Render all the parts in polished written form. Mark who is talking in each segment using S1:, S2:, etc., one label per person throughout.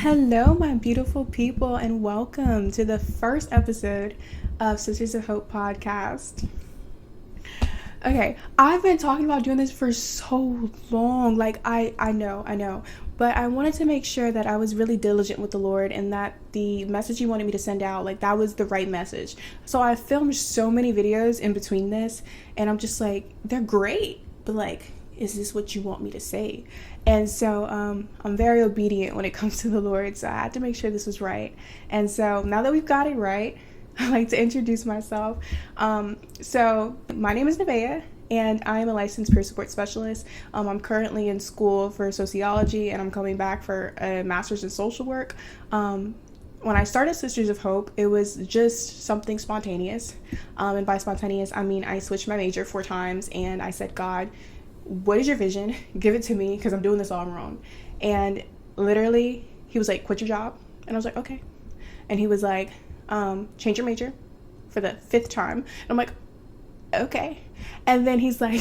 S1: Hello, my beautiful people, and welcome to the first episode of Sisters of Hope podcast. Okay, I've been talking about doing this for so long. I know, but I wanted to make sure that I was really diligent with the Lord and that the message He wanted me to send out, that was the right message. So I filmed so many videos in between this, and I'm just like, they're great, but is this what you want me to say? And so I'm very obedient when it comes to the Lord, so I had to make sure this was right. And so now that we've got it right, I'd like to introduce myself. So my name is Nevaeh, and I am a licensed peer support specialist. I'm currently in school for sociology, and I'm coming back for a master's in social work. When I started Sisters of Hope, it was just something spontaneous. And by spontaneous, I mean I switched my major 4 times, and I said, God, what is your vision? Give it to me, because I'm doing this all wrong. And literally, He was like, quit your job. And I was like, okay. And He was like, change your major for the 5th time. And I'm like, okay. And then He's like,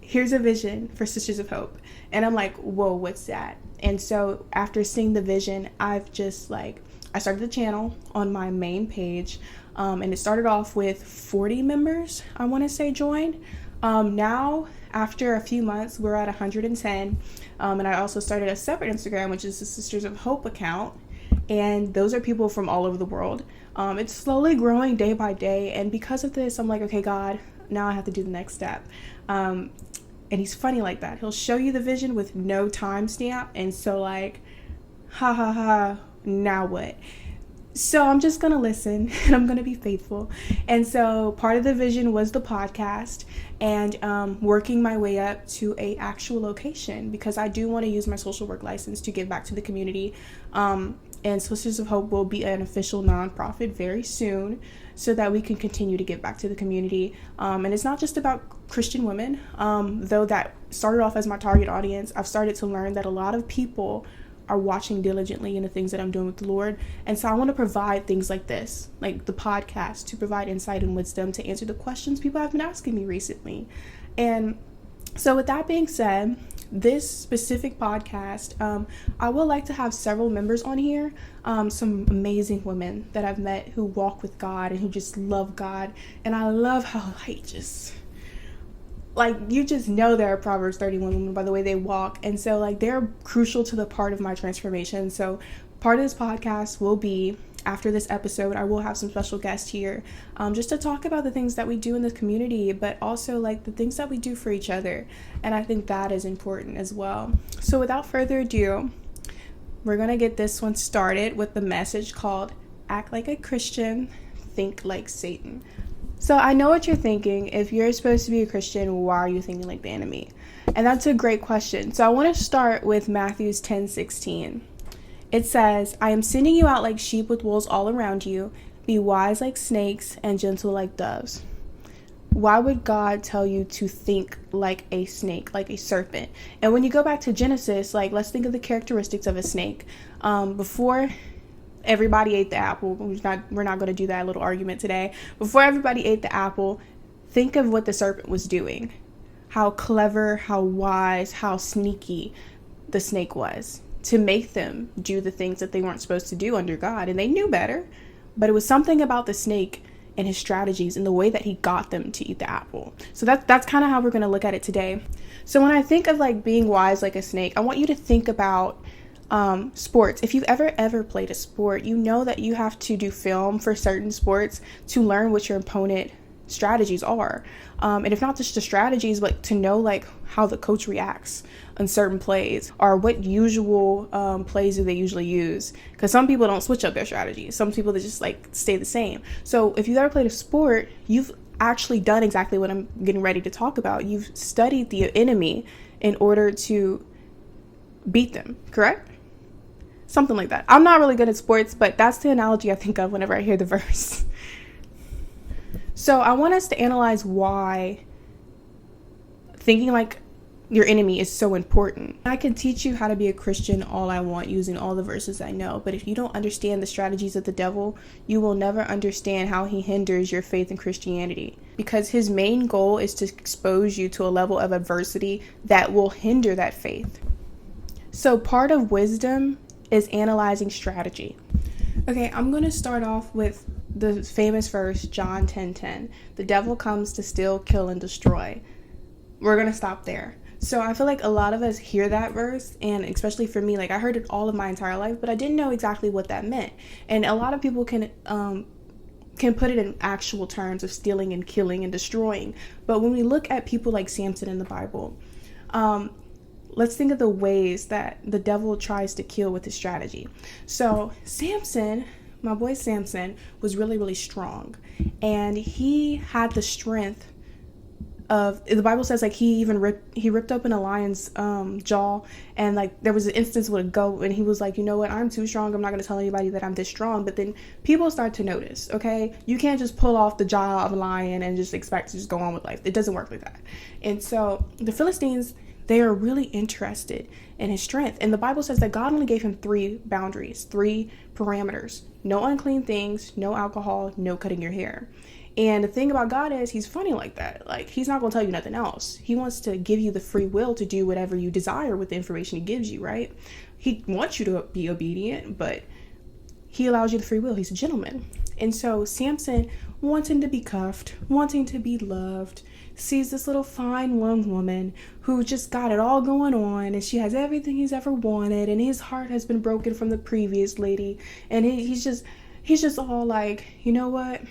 S1: here's a vision for Sisters of Hope. And I'm like, whoa, what's that? And so after seeing the vision, I've just I started the channel on my main page. And it started off with 40 members, I want to say, joined. Now, after a few months, we're at 110. And I also started a separate Instagram, which is the Sisters of Hope account. And those are people from all over the world. It's slowly growing day by day. And because of this, I'm like, okay, God, now I have to do the next step. And He's funny like that. He'll show you the vision with no timestamp. And so now what? So I'm just going to listen, and I'm going to be faithful. And so part of the vision was the podcast and working my way up to a actual location, because I do want to use my social work license to give back to the community. And Sisters of Hope will be an official nonprofit very soon, so that we can continue to give back to the community. And it's not just about Christian women, though that started off as my target audience. I've started to learn that a lot of people are watching diligently in the things that I'm doing with the Lord. And so I want to provide things like this, like the podcast, to provide insight and wisdom to answer the questions people have been asking me recently. And so with that being said, this specific podcast, I would like to have several members on here, some amazing women that I've met who walk with God and who just love God. And I love how you just know they're Proverbs 31 women by the way they walk. And so they're crucial to the part of my transformation. So part of this podcast will be, after this episode, I will have some special guests here, just to talk about the things that we do in the community, but also the things that we do for each other. And I think that is important as well. So without further ado, we're going to get this one started with the message called Act Like a Christian, Think Like Satan. So I know what you're thinking. If you're supposed to be a Christian, why are you thinking like the enemy? And that's a great question. So I want to start with Matthew 10:16. It says, I am sending you out like sheep with wolves all around you. Be wise like snakes and gentle like doves. Why would God tell you to think like a snake, like a serpent? And when you go back to Genesis, let's think of the characteristics of a snake. Before everybody ate the apple, we're not going to do that little argument today. Before everybody ate the apple, think of what the serpent was doing. How clever, how wise, how sneaky the snake was to make them do the things that they weren't supposed to do under God. And they knew better, but it was something about the snake and his strategies and the way that he got them to eat the apple. So that's kind of how we're going to look at it today. So when I think of being wise like a snake, I want you to think about sports. If you've ever played a sport, you know that you have to do film for certain sports to learn what your opponent strategies are. And if not just the strategies, but to know how the coach reacts on certain plays, or what usual plays do they usually use. Because some people don't switch up their strategies. Some people, they just stay the same. So if you've ever played a sport, you've actually done exactly what I'm getting ready to talk about. You've studied the enemy in order to beat them, correct? Something like that. I'm not really good at sports, but that's the analogy I think of whenever I hear the verse. So I want us to analyze why thinking like your enemy is so important. I can teach you how to be a Christian all I want using all the verses I know, but if you don't understand the strategies of the devil, you will never understand how he hinders your faith in Christianity, because his main goal is to expose you to a level of adversity that will hinder that faith. So part of wisdom is analyzing strategy. Okay, I'm going to start off with the famous verse, John 10:10. The devil comes to steal, kill, and destroy. We're going to stop there. So I feel like a lot of us hear that verse, and especially for me, like I heard it all of my entire life, but I didn't know exactly what that meant. And a lot of people can put it in actual terms of stealing and killing and destroying. But when we look at people like Samson in the Bible, let's think of the ways that the devil tries to kill with his strategy. So Samson, my boy Samson, was really, really strong, and he had the strength of, the Bible says like he ripped open a lion's jaw, and like there was an instance with a goat, and he was like, you know what, I'm too strong, I'm not going to tell anybody that I'm this strong. But then people start to notice, okay, you can't just pull off the jaw of a lion and just expect to just go on with life. It doesn't work like that. And so the Philistines, they are really interested in his strength, and the Bible says that God only gave him 3 boundaries, 3 parameters: no unclean things, no alcohol, no cutting your hair. And the thing about God is he's funny like that. Like, he's not going to tell you nothing else. He wants to give you the free will to do whatever you desire with the information he gives you, right? He wants you to be obedient, but he allows you the free will. He's a gentleman. And so Samson, wanting to be cuffed, wanting to be loved, sees this little fine young woman who just got it all going on, and she has everything he's ever wanted, and his heart has been broken from the previous lady. And he's just all like, you know what?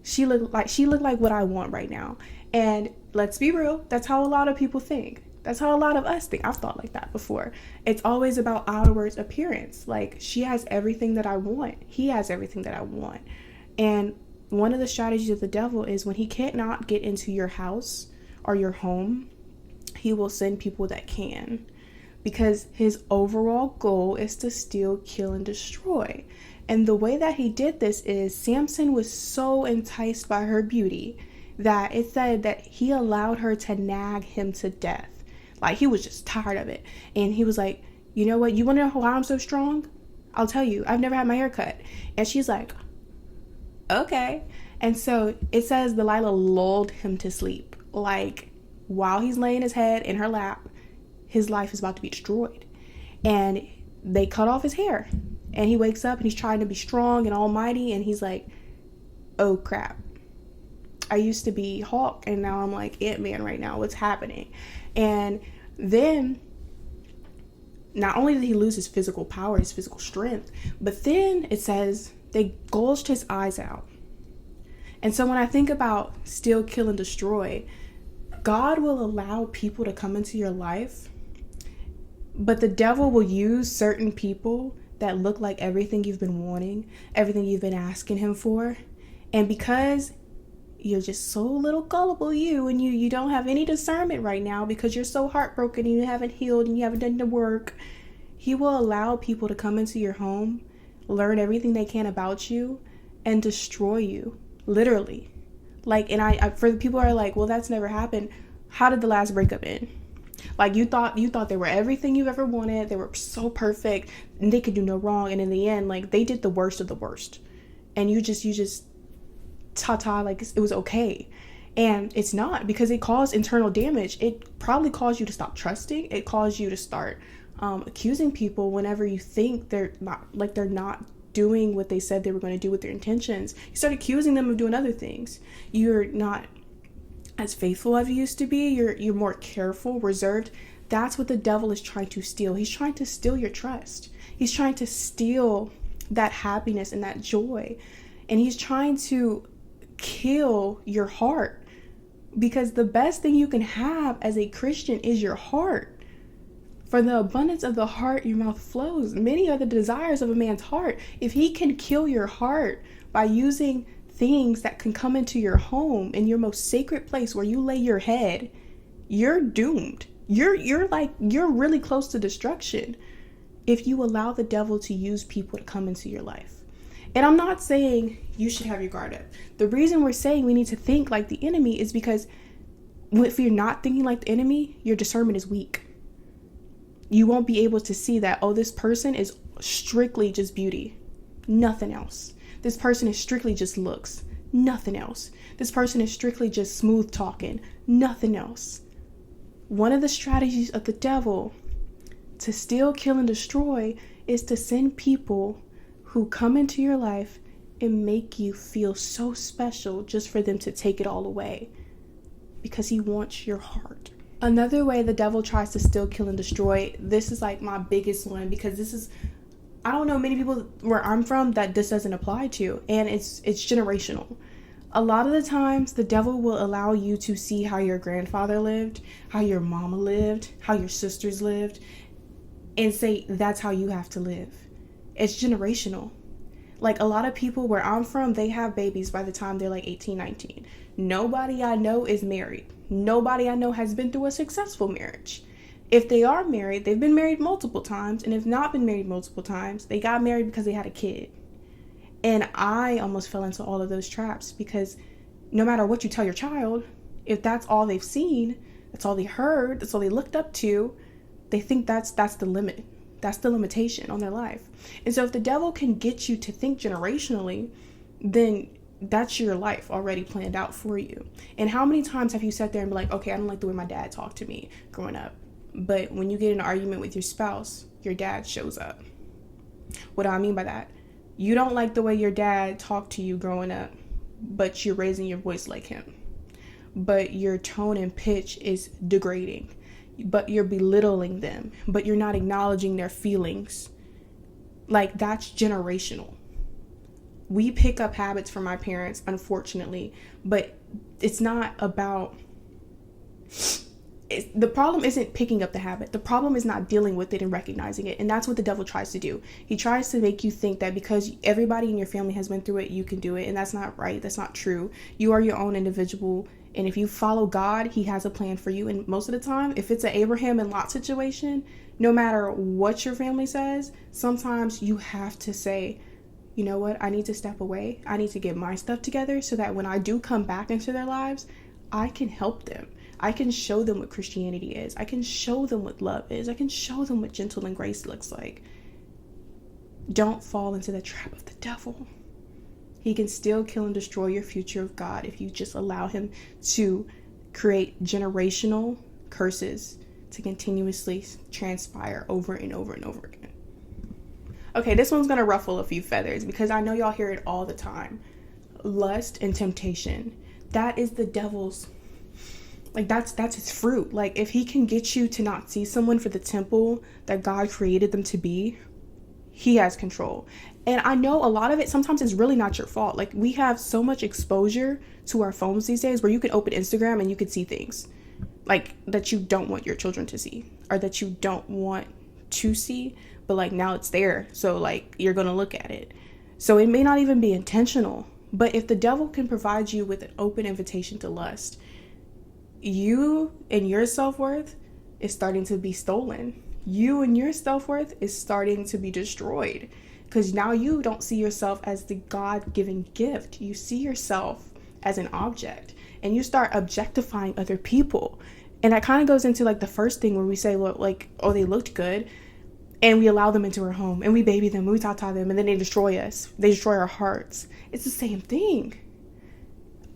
S1: She looked like what I want right now. And let's be real, that's how a lot of people think. That's how a lot of us think. I've thought like that before. It's always about outward appearance. Like, she has everything that I want. He has everything that I want. And one of the strategies of the devil is when he cannot get into your house or your home, he will send people that can. Because his overall goal is to steal, kill, and destroy. And the way that he did this is Samson was so enticed by her beauty that it said that he allowed her to nag him to death. Like, he was just tired of it. And he was like, you know what? You want to know why I'm so strong? I'll tell you. I've never had my hair cut. And she's like, okay. And so it says Delilah lulled him to sleep. Like, while he's laying his head in her lap, his life is about to be destroyed. And they cut off his hair. And he wakes up and he's trying to be strong and almighty, and he's like, oh crap, I used to be Hulk and now I'm like Ant-Man right now. What's happening? And then not only did he lose his physical power, his physical strength, but then it says they gouged his eyes out. And so when I think about steal, kill, and destroy, God will allow people to come into your life, but the devil will use certain people that look like everything you've been wanting, everything you've been asking him for. And because you're just so little gullible, and you don't have any discernment right now because you're so heartbroken and you haven't healed and you haven't done the work, he will allow people to come into your home, learn everything they can about you, and destroy you, literally. Like, and I for the people who are like, well, that's never happened. How did the last breakup end? Like, you thought they were everything you've ever wanted. They were so perfect and they could do no wrong. And in the end, like, they did the worst of the worst. And you just like it was okay. And it's not, because it caused internal damage. It probably caused you to stop trusting. It caused you to start accusing people whenever you think they're not doing what they said they were going to do with their intentions. You start accusing them of doing other things. You're not as faithful as you used to be. You're more careful, reserved. That's what the devil is trying to steal. He's trying to steal your trust. He's trying to steal that happiness and that joy. And he's trying to kill your heart, because the best thing you can have as a Christian is your heart. For the abundance of the heart, your mouth flows. Many are the desires of a man's heart. If he can kill your heart by using things that can come into your home, in your most sacred place where you lay your head, you're doomed. You're really close to destruction if you allow the devil to use people to come into your life. And I'm not saying you should have your guard up. The reason we're saying we need to think like the enemy is because if you're not thinking like the enemy, your discernment is weak. You won't be able to see that, oh, this person is strictly just beauty, nothing else. This person is strictly just looks, nothing else. This person is strictly just smooth talking, nothing else. One of the strategies of the devil to steal, kill, and destroy is to send people who come into your life and make you feel so special just for them to take it all away, because he wants your heart. Another way the devil tries to steal, kill, and destroy, this is like my biggest one, because this is, I don't know many people where I'm from that this doesn't apply to, and it's generational. A lot of the times the devil will allow you to see how your grandfather lived, how your mama lived, how your sisters lived, and say that's how you have to live. It's generational. Like, a lot of people where I'm from, they have babies by the time they're like 18, 19. Nobody I know is married. Nobody I know has been through a successful marriage. If they are married, they've been married multiple times, and if not been married multiple times, they got married because they had a kid. And I almost fell into all of those traps, because no matter what you tell your child, if that's all they've seen, that's all they heard, that's all they looked up to, they think that's the limit. That's the limitation on their life. And so if the devil can get you to think generationally, then that's your life already planned out for you. And how many times have you sat there and be like, okay, I don't like the way my dad talked to me growing up. But when you get in an argument with your spouse, your dad shows up. What do I mean by that? You don't like the way your dad talked to you growing up, but you're raising your voice like him. But your tone and pitch is degrading. But you're belittling them. But you're not acknowledging their feelings. Like, that's generational. We pick up habits from our parents, unfortunately, but it's not about... the problem isn't picking up the habit. The problem is not dealing with it and recognizing it. And that's what the devil tries to do. He tries to make you think that because everybody in your family has been through it, you can do it. And that's not right. That's not true. You are your own individual. And if you follow God, he has a plan for you. And most of the time, if it's an Abraham and Lot situation, no matter what your family says, sometimes you have to say, you know what? I need to step away. I need to get my stuff together so that when I do come back into their lives, I can help them. I can show them what Christianity is. I can show them what love is. I can show them what gentle and grace looks like. Don't fall into the trap of the devil. He can still kill and destroy your future of God if you just allow him to create generational curses to continuously transpire over and over and over again. Okay, this one's going to ruffle a few feathers because I know y'all hear it all the time. Lust and temptation. That is the devil's, like, that's his fruit. Like, if he can get you to not see someone for the temple that God created them to be, he has control. And I know a lot of it sometimes is really not your fault. Like, we have so much exposure to our phones these days where you can open Instagram and you can see things like that you don't want your children to see or that you don't want to see, but like now it's there, so like you're gonna look at it. So it may not even be intentional, but if the devil can provide you with an open invitation to lust, you and your self-worth is starting to be stolen. You and your self-worth is starting to be destroyed because now you don't see yourself as the God-given gift. You see yourself as an object and you start objectifying other people. And that kind of goes into like the first thing where we say, look, like, oh, they looked good. And we allow them into our home and we baby them, we tata them, and then they destroy us. They destroy our hearts. It's the same thing.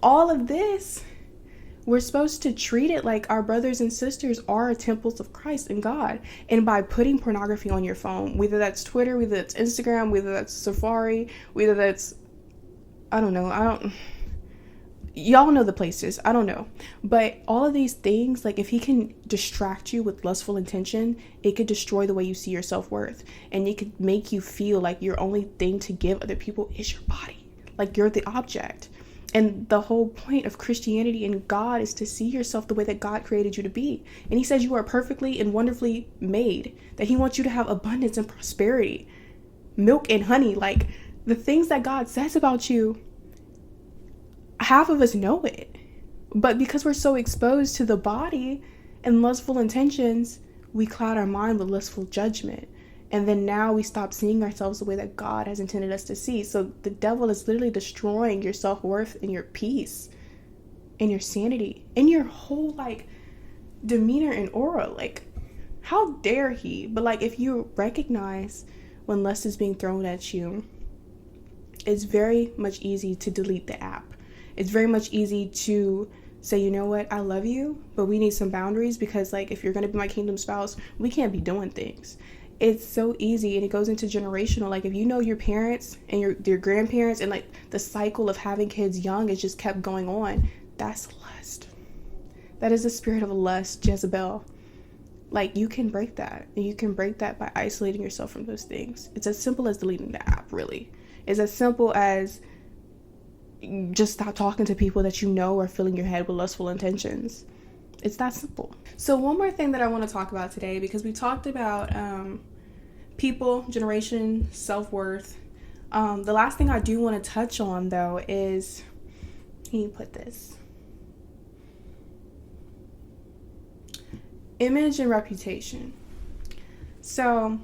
S1: All of this, we're supposed to treat it like our brothers and sisters are temples of Christ and God. And by putting pornography on your phone, whether that's Twitter, whether that's Instagram, whether that's Safari, whether that's, y'all know the places, I don't know. But all of these things, like if he can distract you with lustful intention, it could destroy the way you see your self-worth. And it could make you feel like your only thing to give other people is your body. Like you're the object. And the whole point of Christianity and God is to see yourself the way that God created you to be. And he says you are perfectly and wonderfully made. That he wants you to have abundance and prosperity. Milk and honey. Like the things that God says about you, half of us know it. But because we're so exposed to the body and lustful intentions, we cloud our mind with lustful judgment. And then now we stop seeing ourselves the way that God has intended us to see. So the devil is literally destroying your self-worth and your peace and your sanity and your whole like demeanor and aura. Like, how dare he? But like, if you recognize when lust is being thrown at you, it's very much easy to delete the app. It's very much easy to say, you know what, I love you, but we need some boundaries, because like, if you're going to be my kingdom spouse, we can't be doing things. It's so easy, and it goes into generational. Like, if you know your parents and your grandparents, and like the cycle of having kids young is just kept going on, that's lust. That is the spirit of lust, Jezebel. Like, you can break that, and you can break that by isolating yourself from those things. It's as simple as deleting the app, really. It's as simple as just stop talking to people that you know are filling your head with lustful intentions. It's that simple. So one more thing that I want to talk about today, because we talked about people, generation, self-worth. The last thing I do want to touch on, though, is, can you put this? Image and reputation. So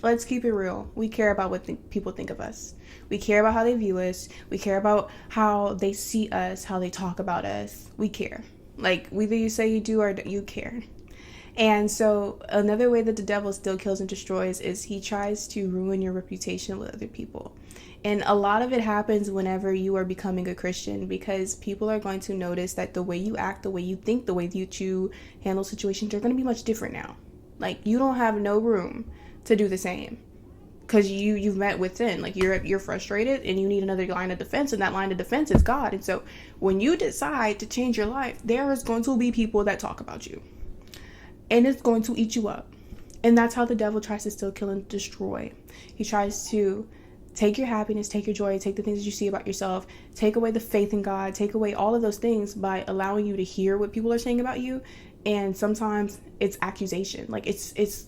S1: let's keep it real. We care about what people think of us. We care about how they view us. We care about how they see us, how they talk about us. We care. Like, whether you say you do or you care. And so another way that the devil still kills and destroys is he tries to ruin your reputation with other people. And a lot of it happens whenever you are becoming a Christian, because people are going to notice that the way you act, the way you think, the way you handle situations are going to be much different now. Like, you don't have no room to do the same, because you've met within. Like, you're frustrated and you need another line of defense, and that line of defense is God. And so when you decide to change your life, there is going to be people that talk about you, and it's going to eat you up. And that's how the devil tries to still kill and destroy. He tries to take your happiness, take your joy, take the things that you see about yourself, take away the faith in God, take away all of those things by allowing you to hear what people are saying about you. And sometimes it's accusation. Like, it's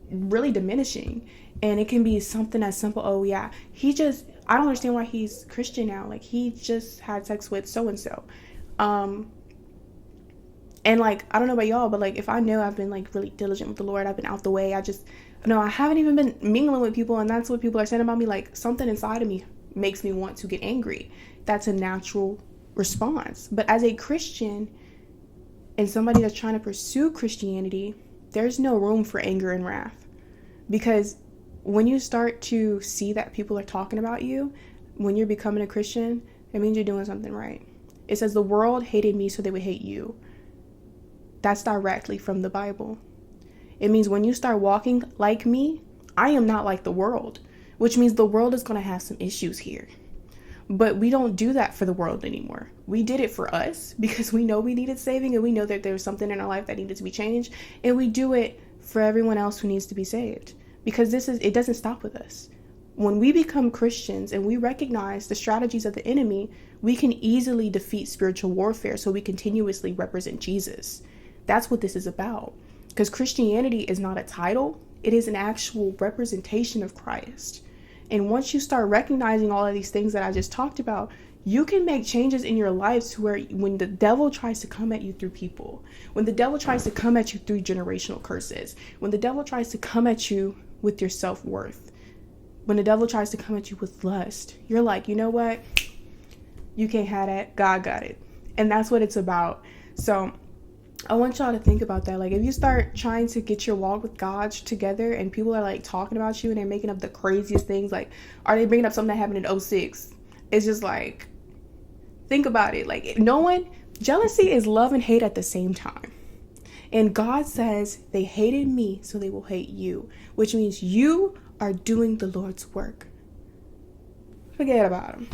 S1: really diminishing. And it can be something as simple, oh yeah, I don't understand why he's Christian now. Like, he just had sex with so-and-so. And like, I don't know about y'all, but like, if I know I've been like really diligent with the Lord, I've been out the way, I haven't even been mingling with people, and that's what people are saying about me. Like, something inside of me makes me want to get angry. That's a natural response. But as a Christian and somebody that's trying to pursue Christianity, there's no room for anger and wrath. Because when you start to see that people are talking about you, when you're becoming a Christian, it means you're doing something right. It says the world hated me so they would hate you. That's directly from the Bible. It means when you start walking like me, I am not like the world, which means the world is going to have some issues here. But we don't do that for the world anymore. We did it for us because we know we needed saving, and we know that there was something in our life that needed to be changed. And we do it for everyone else who needs to be saved, because it doesn't stop with us. When we become Christians and we recognize the strategies of the enemy, we can easily defeat spiritual warfare, so we continuously represent Jesus. That's what this is about. Because Christianity is not a title. It is an actual representation of Christ. And once you start recognizing all of these things that I just talked about, you can make changes in your life to where when the devil tries to come at you through people, when the devil tries to come at you through generational curses, when the devil tries to come at you with your self-worth, when the devil tries to come at you with lust, you're like, you know what? You can't have that. God got it. And that's what it's about. So I want y'all to think about that. Like, if you start trying to get your walk with God together and people are like talking about you and they're making up the craziest things, like, are they bringing up something that happened in 2006? It's just like, think about it. Like, jealousy is love and hate at the same time. And God says they hated me, so they will hate you, which means you are doing the Lord's work. Forget about them.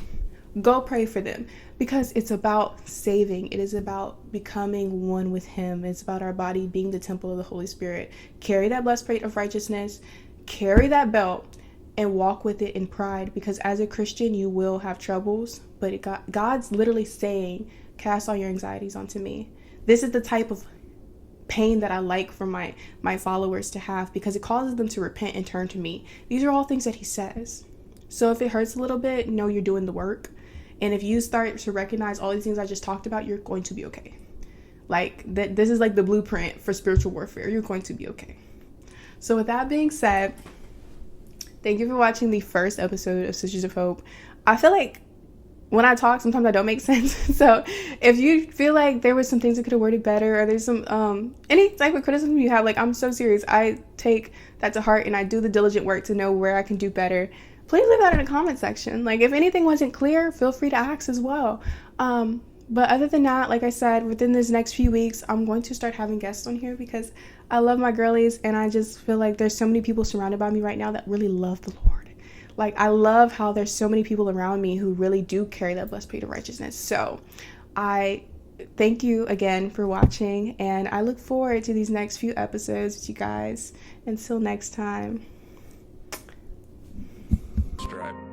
S1: Go pray for them, because it's about saving. It is about becoming one with him. It's about our body being the temple of the Holy Spirit. Carry that breastplate of righteousness, carry that belt, and walk with it in pride, because as a Christian, you will have troubles, but God's literally saying, cast all your anxieties onto me. This is the type of pain that I like for my followers to have, because it causes them to repent and turn to me. These are all things that he says. So if it hurts a little bit, know you're doing the work. And if you start to recognize all these things I just talked about, you're going to be okay. Like, this is like the blueprint for spiritual warfare. You're going to be okay. So with that being said, thank you for watching the first episode of Sisters of Hope. I feel like when I talk, sometimes I don't make sense. So if you feel like there were some things that could have worded better, or there's some any type of criticism you have, like, I'm so serious. I take that to heart, and I do the diligent work to know where I can do better. Please leave that in the comment section. Like, if anything wasn't clear, feel free to ask as well. But other than that, like I said, within this next few weeks, I'm going to start having guests on here because I love my girlies, and I just feel like there's so many people surrounded by me right now that really love the Lord. Like, I love how there's so many people around me who really do carry that blessed spirit of righteousness. So I thank you again for watching, and I look forward to these next few episodes with you guys. Until next time.
S2: Stripe.